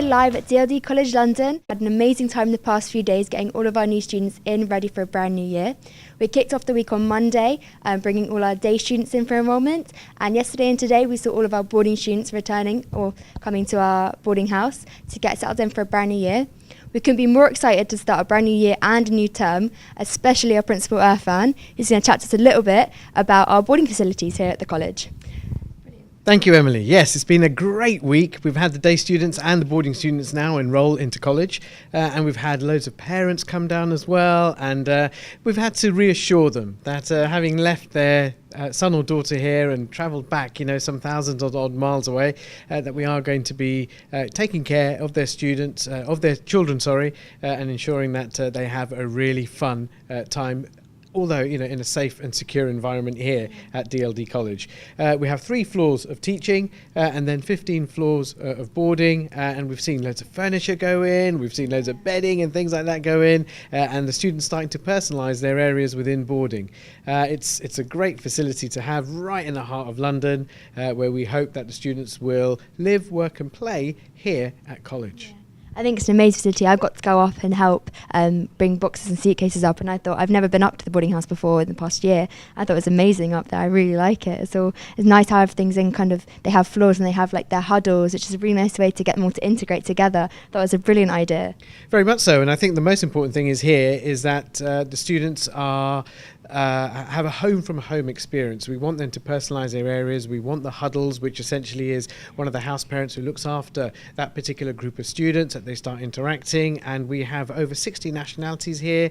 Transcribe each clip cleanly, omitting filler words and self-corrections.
live at DLD College London. Had an amazing time the past few days getting all of our new students in ready for a brand new year. We kicked off the week on Monday, bringing all our day students in for enrolment, and yesterday and today we saw all of our boarding students returning or coming to our boarding house to get settled in for a brand new year. We couldn't be more excited to start a brand new year and a new term, especially our principal Irfan, who's going to chat to us a little bit about our boarding facilities here at the college. Thank you, Emily. Yes, it's been a great week. We've had the day students and the boarding students now enrol into college, and we've had loads of parents come down as well, and we've had to reassure them that having left their son or daughter here and travelled back, some thousands of odd miles away, that we are going to be taking care of their students, of their children, and ensuring that they have a really fun time. Although, in a safe and secure environment here at DLD College. We have 3 floors of teaching and then 15 floors of boarding, and we've seen loads of furniture go in, we've seen loads of bedding and things like that go in, and the students starting to personalise their areas within boarding. It's a great facility to have right in the heart of London, where we hope that the students will live, work and play here at college. Yeah. I think it's an amazing facility. I've got to go up and help bring boxes and suitcases up, and I thought, I've never been up to the boarding house before in the past year. I thought it was amazing up there. I really like it. So it's nice to have things in they have floors and they have like their huddles, which is a really nice way to get them all to integrate together. That was a brilliant idea. Very much so, and I think the most important thing is that the students have a home from home experience. We want them to personalise their areas. We want the huddles, which essentially is one of the house parents who looks after that particular group of students, that they start interacting, and we have over 60 nationalities here,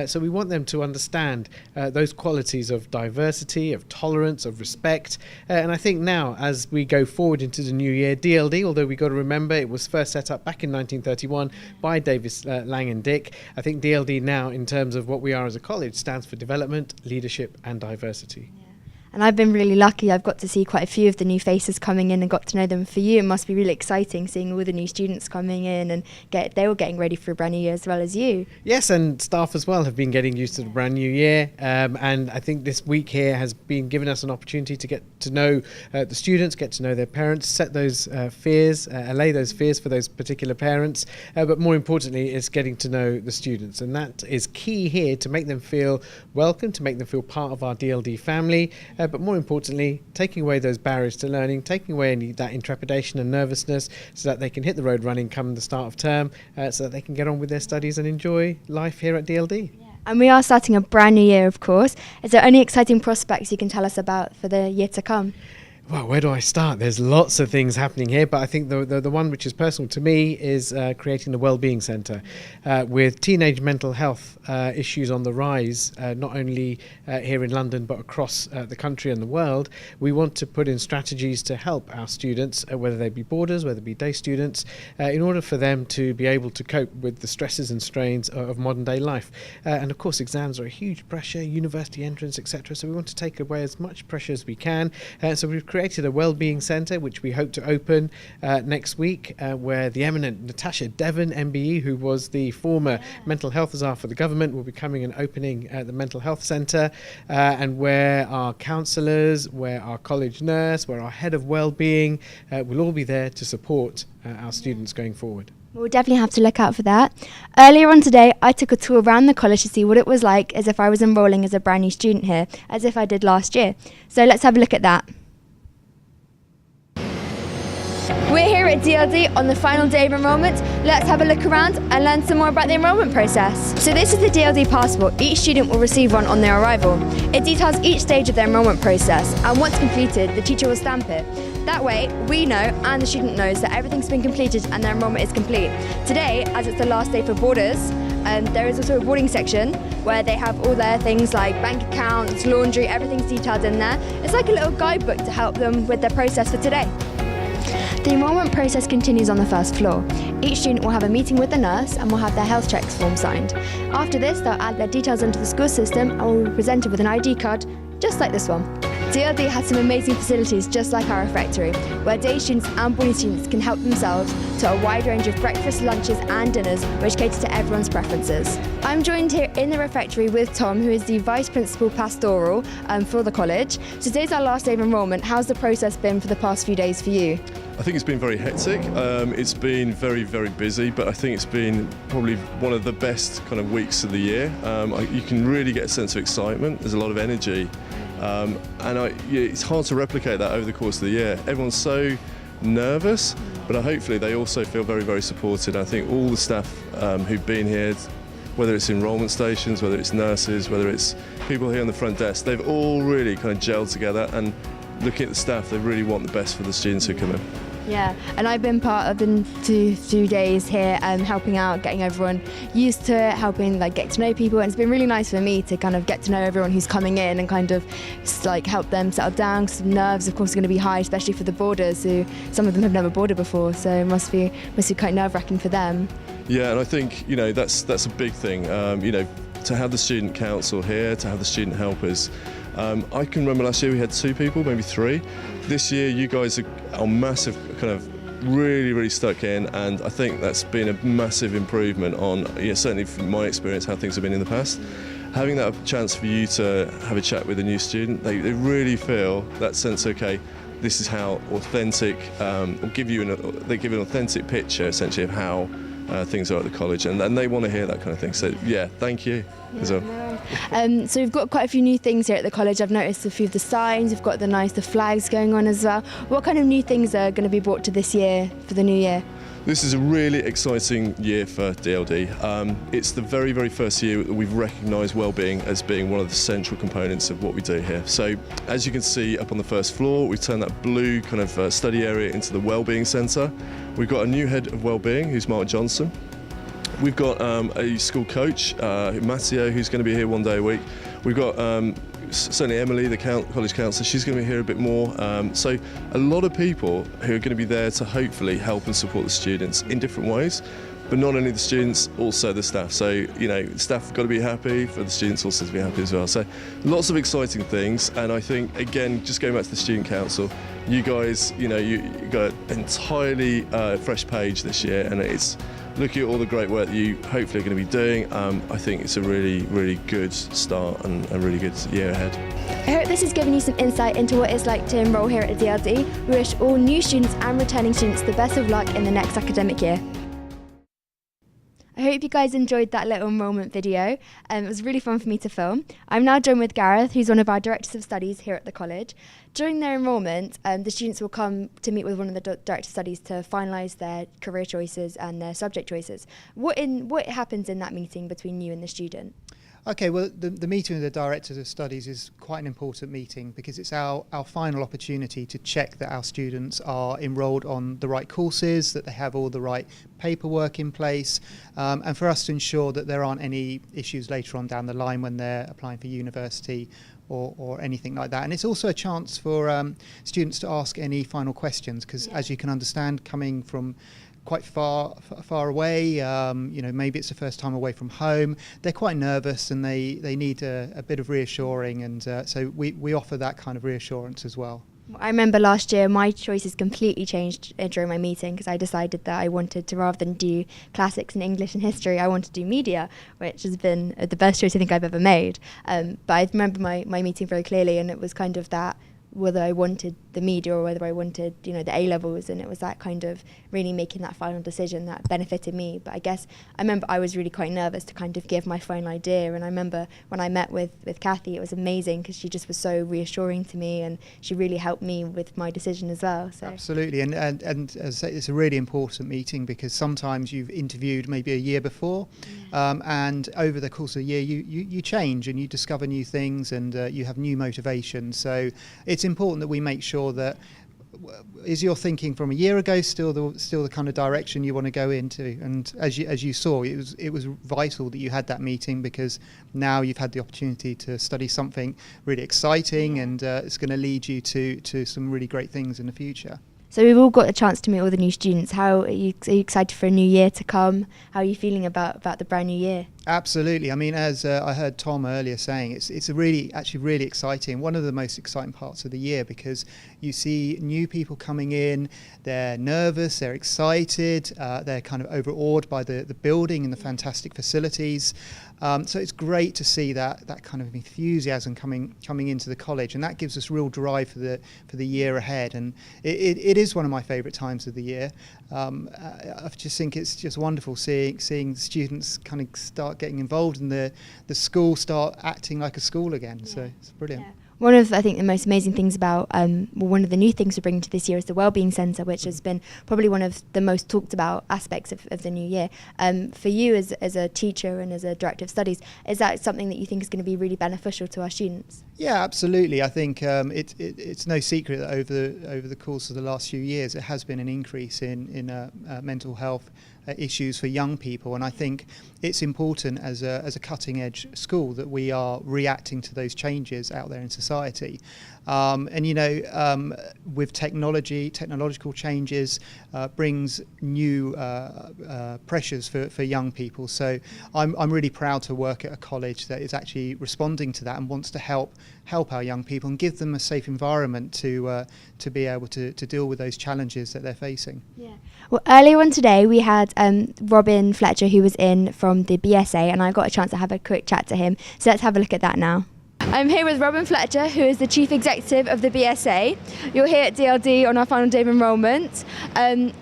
so we want them to understand those qualities of diversity, of tolerance, of respect, and I think now as we go forward into the new year, DLD, although we've got to remember it was first set up back in 1931 by Davis Lang and Dick, I think DLD now, in terms of what we are as a college, stands for development, leadership and diversity. Yeah. And I've been really lucky. I've got to see quite a few of the new faces coming in and got to know them. For you, it must be really exciting seeing all the new students coming in and they were getting ready for a brand new year as well as you. Yes, and staff as well have been getting used to the brand new year. And I think this week here has been giving us an opportunity to get to know the students, get to know their parents, set those fears, allay those fears for those particular parents. But more importantly, it's getting to know the students. And that is key here to make them feel welcome, to make them feel part of our DLD family. But more importantly, taking away those barriers to learning, taking away that intrepidation and nervousness so that they can hit the road running come the start of term, so that they can get on with their studies and enjoy life here at DLD. Yeah. And we are starting a brand new year, of course. Is there any exciting prospects you can tell us about for the year to come? Well, where do I start? There's lots of things happening here, but I think the one which is personal to me is creating the Wellbeing Centre. With teenage mental health issues on the rise, not only here in London but across the country and the world, we want to put in strategies to help our students, whether they be boarders, whether they be day students, in order for them to be able to cope with the stresses and strains of modern day life. And of course, exams are a huge pressure, university entrance, etc. So we want to take away as much pressure as we can. So we've created a Wellbeing Centre, which we hope to open next week, where the eminent Natasha Devon, MBE, who was the former mental health czar for the government, will be coming and opening the mental health centre, and where our counsellors, where our college nurse, where our head of wellbeing will all be there to support our students going forward. We'll definitely have to look out for that. Earlier on today, I took a tour around the college to see what it was like as if I was enrolling as a brand new student here, as if I did last year. So let's have a look at that. We're here at DLD on the final day of enrolment. Let's have a look around and learn some more about the enrolment process. So this is the DLD passport. Each student will receive one on their arrival. It details each stage of their enrolment process, and once completed, the teacher will stamp it. That way, we know and the student knows that everything's been completed and their enrolment is complete. Today, as it's the last day for boarders, there is also a boarding section where they have all their things like bank accounts, laundry, everything's detailed in there. It's like a little guidebook to help them with their process for today. The enrolment process continues on the first floor. Each student will have a meeting with the nurse and will have their health checks form signed. After this, they'll add their details into the school system and will be presented with an ID card, just like this one. DLD has some amazing facilities just like our refectory, where day students and boarding students can help themselves to a wide range of breakfast, lunches and dinners which cater to everyone's preferences. I'm joined here in the refectory with Tom, who is the Vice Principal Pastoral for the college. Today's our last day of enrolment. How's the process been for the past few days for you? I think it's been very hectic. It's been very, very busy, but I think it's been probably one of the best kind of weeks of the year. You can really get a sense of excitement. There's a lot of energy, it's hard to replicate that over the course of the year. Everyone's so nervous, but hopefully they also feel very, very supported. I think all the staff who've been here, whether it's enrolment stations, whether it's nurses, whether it's people here on the front desk, they've all really kind of gelled together, and looking at the staff, they really want the best for the students who come in. Yeah, and I've been part of the 2 days here, helping out, getting everyone used to it, helping get to know people, and it's been really nice for me to kind of get to know everyone who's coming in and kind of help them settle down. Because nerves, of course, are going to be high, especially for the boarders, who some of them have never boarded before, so it must be quite nerve-wracking for them. Yeah, and I think that's a big thing. To have the student council here, to have the student helpers. I can remember last year we had 2 people, maybe 3. This year you guys are massive, kind of really, really stuck in, and I think that's been a massive improvement on, certainly from my experience, how things have been in the past. Having that chance for you to have a chat with a new student, they really feel that sense, okay, this is how authentic, they give you an authentic picture essentially of how things are at the college, and they want to hear that kind of thing. So yeah, thank you as well. So we've got quite a few new things here at the college. I've noticed a few of the signs, we've got the flags going on as well. What kind of new things are going to be brought to this year, for the new year? This is a really exciting year for DLD. It's the very, very first year that we've recognised wellbeing as being one of the central components of what we do here. So as you can see up on the first floor, we've turned that blue kind of study area into the wellbeing centre. We've got a new head of wellbeing, who's Mark Johnson. We've got a school coach, Matteo, who's going to be here 1 day a week. We've got certainly Emily, the college counsellor, she's going to be here a bit more. So a lot of people who are going to be there to hopefully help and support the students in different ways, but not only the students, also the staff. So, the staff have got to be happy, for the students also to be happy as well. So lots of exciting things, and I think, again, just going back to the student council, you guys, you got an entirely fresh page this year, and it's looking at all the great work that you hopefully are going to be doing. I think it's a really, really good start and a really good year ahead. I hope this has given you some insight into what it's like to enrol here at DLD. We wish all new students and returning students the best of luck in the next academic year. I hope you guys enjoyed that little enrolment video. It was really fun for me to film. I'm now joined with Gareth, who's one of our Directors of Studies here at the college. During their enrolment, the students will come to meet with one of the Directors of Studies to finalise their career choices and their subject choices. What happens in that meeting between you and the student? Okay, well, the meeting with the Directors of Studies is quite an important meeting because it's our final opportunity to check that our students are enrolled on the right courses, that they have all the right paperwork in place, and for us to ensure that there aren't any issues later on down the line when they're applying for university or anything like that. And it's also a chance for students to ask any final questions because, as you can understand, coming from quite far away, maybe it's the first time away from home, they're quite nervous and they need a bit of reassuring, and so we offer that kind of reassurance as well. I remember last year my choices completely changed during my meeting because I decided that I wanted to, rather than do classics and English and history, I wanted to do media, which has been the best choice I think I've ever made. But I remember my meeting very clearly, and it was kind of that, whether I wanted the media or whether I wanted, the A-levels, and it was that kind of really making that final decision that benefited me. But I guess I remember I was really quite nervous to kind of give my final idea, and I remember when I met with Kathy, it was amazing because she just was so reassuring to me, and she really helped me with my decision as well. So. Absolutely, and as I say, it's a really important meeting because sometimes you've interviewed maybe a year before, and over the course of a year you change and you discover new things and you have new motivations. So it's important that we make sure that is your thinking from a year ago still the kind of direction you want to go into, and as you saw, it was vital that you had that meeting because now you've had the opportunity to study something really exciting, and it's going to lead you to some really great things in the future. So we've all got a chance to meet all the new students. How are you excited for a new year to come? How are you feeling about the brand new year? Absolutely. I mean, as I heard Tom earlier saying, it's a really exciting, one of the most exciting parts of the year, because you see new people coming in, they're nervous, they're excited, they're kind of overawed by the building and the fantastic facilities. So it's great to see that kind of enthusiasm coming into the college, and that gives us real drive for the year ahead. And it is one of my favourite times of the year. I just think it's just wonderful seeing students kind of start getting involved and the school start acting like a school again. Yeah. So it's brilliant. Yeah. One of, I think, the most amazing things about, one of the new things we're bringing to this year is the Wellbeing Centre, which has been probably one of the most talked about aspects of the new year. For you as a teacher and as a director of studies, is that something that you think is going to be really beneficial to our students? Yeah, absolutely. I think it's no secret that over the course of the last few years, it has been an increase in mental health issues for young people, and I think it's important as a cutting edge school that we are reacting to those changes out there in society. With technological changes brings new pressures for young people. So I'm really proud to work at a college that is actually responding to that and wants to help our young people and give them a safe environment to be able to deal with those challenges that they're facing. Yeah. Well, earlier on today we had Robin Fletcher, who was in from the BSA, and I got a chance to have a quick chat to him. So let's have a look at that now. I'm here with Robin Fletcher, who is the Chief Executive of the BSA. You're here at DLD on our final day of enrolment.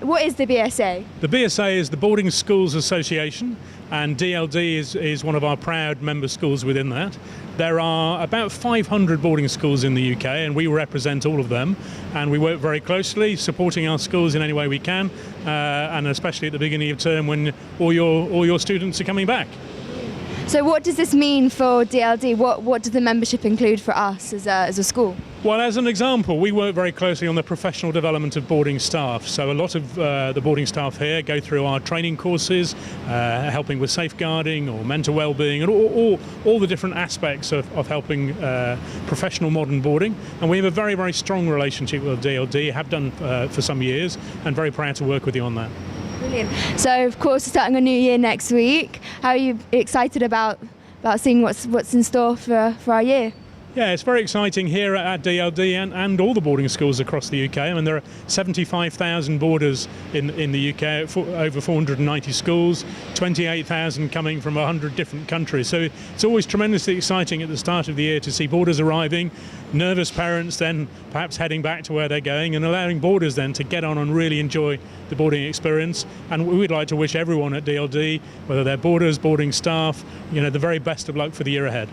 What is the BSA? The BSA is the Boarding Schools Association, and DLD is one of our proud member schools within that. There are about 500 boarding schools in the UK, and we represent all of them, and we work very closely supporting our schools in any way we can, and especially at the beginning of term when all your students are coming back. So what does this mean for DLD? What does the membership include for us as a school? Well, as an example, we work very closely on the professional development of boarding staff. So a lot of the boarding staff here go through our training courses, helping with safeguarding or mental well-being, and all the different aspects of helping professional modern boarding. And we have a very, very strong relationship with DLD, have done for some years, and very proud to work with you on that. Brilliant. So, of course, we're starting a new year next week. How are you excited about seeing what's in store for our year? Yeah, it's very exciting here at DLD and all the boarding schools across the UK. I mean, there are 75,000 boarders in the UK, over 490 schools, 28,000 coming from 100 different countries. So it's always tremendously exciting at the start of the year to see boarders arriving, nervous parents then perhaps heading back to where they're going, and allowing boarders then to get on and really enjoy the boarding experience. And we'd like to wish everyone at DLD, whether they're boarders, boarding staff, the very best of luck for the year ahead.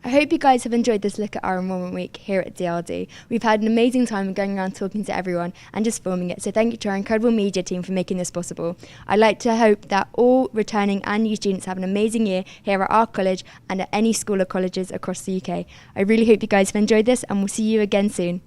I hope you guys have enjoyed this look at our enrolment week here at DLD. We've had an amazing time going around talking to everyone and just filming it, so thank you to our incredible media team for making this possible. I'd like to hope that all returning and new students have an amazing year here at our college and at any school or colleges across the UK. I really hope you guys have enjoyed this, and we'll see you again soon.